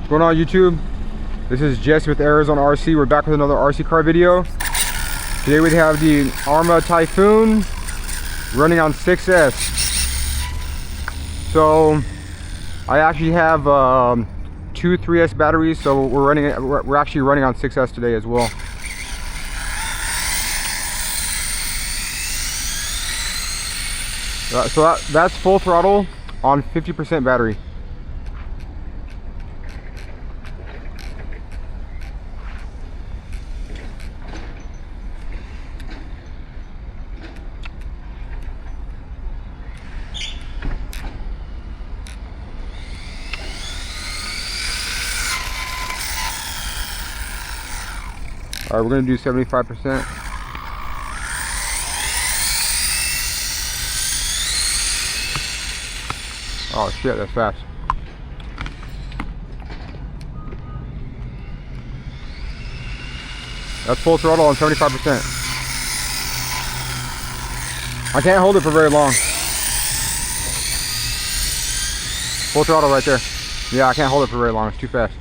What's going on YouTube? This is Jesse with Arizona RC. We're back with another RC car video. Today we have the Arrma Typhon running on 6S. So I actually have two 3S batteries, so we're actually running on 6S today as well. So that's full throttle on 50% battery. All right, we're gonna do 75%. Oh shit, that's fast. That's full throttle on 75%. I can't hold it for very long. Full throttle right there. Yeah, I can't hold it for very long, it's too fast.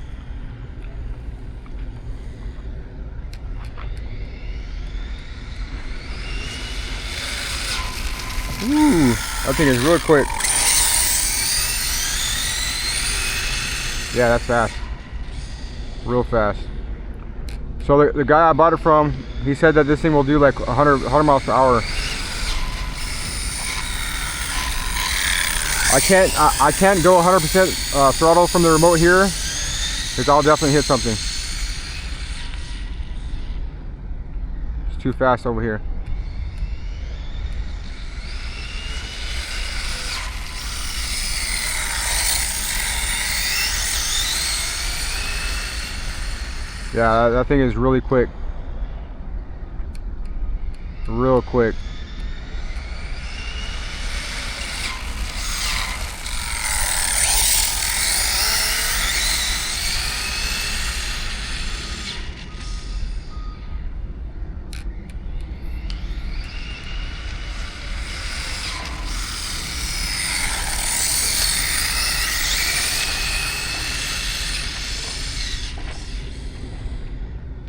Ooh, that thing is really quick. Yeah, that's fast. Real fast. So the guy I bought it from, he said that this thing will do like 100 miles per hour. I can't go 100% throttle from the remote here, because I'll definitely hit something. It's too fast over here. Yeah, that thing is really quick. Real quick.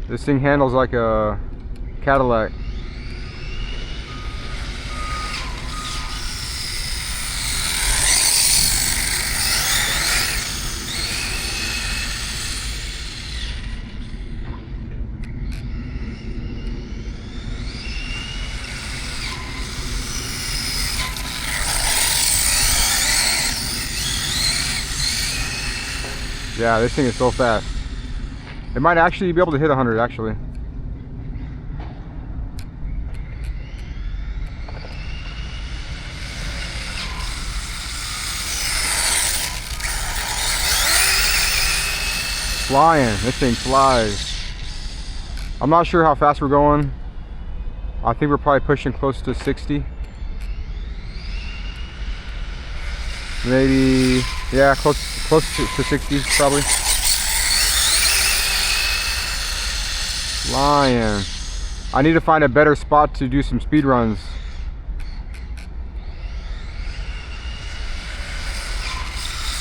This thing handles like a Cadillac. Yeah, this thing is so fast. It might actually be able to hit 100 actually. Flying, this thing flies. I'm not sure how fast we're going. I think we're probably pushing close to 60. Maybe, yeah, close to 60 probably. Flying. I need to find a better spot to do some speed runs.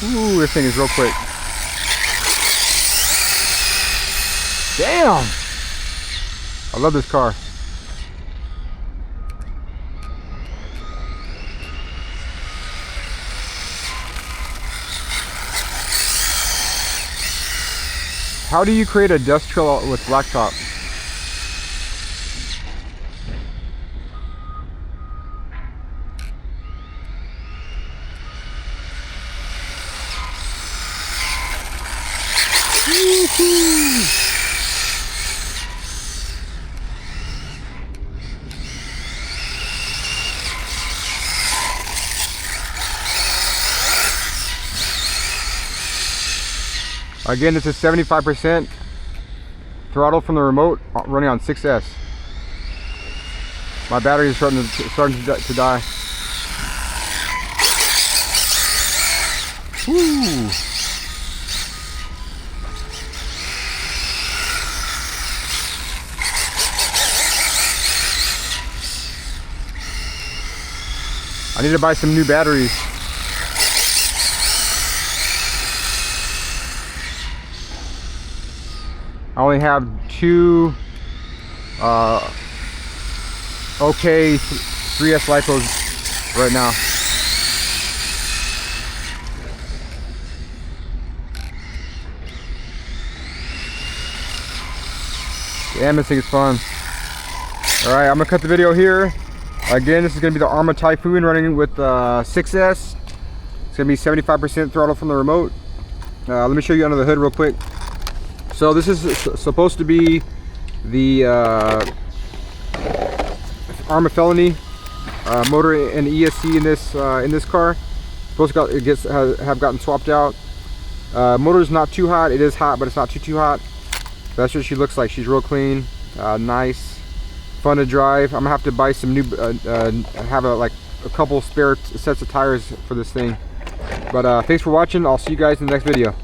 Ooh, this thing is real quick. Damn! I love this car. How do you create a dust trail with blacktop? Again, it's a 75% throttle from the remote running on 6S. My battery is starting to die. Woo! I need to buy some new batteries. I only have two OK 3S lipos right now. Damn, this thing is fun. Alright, I'm gonna cut the video here. Again, this is gonna be the Arrma Typhon running with 6S. It's gonna be 75% throttle from the remote. Let me show you under the hood real quick. So this is supposed to be the Arrma Felony motor and ESC in this car. Supposed to have gotten swapped out. Motor is not too hot. It is hot, but it's not too hot. That's what she looks like. She's real clean, nice, fun to drive. I'm gonna have to buy some new, have like a couple spare sets of tires for this thing. But thanks for watching. I'll see you guys in the next video.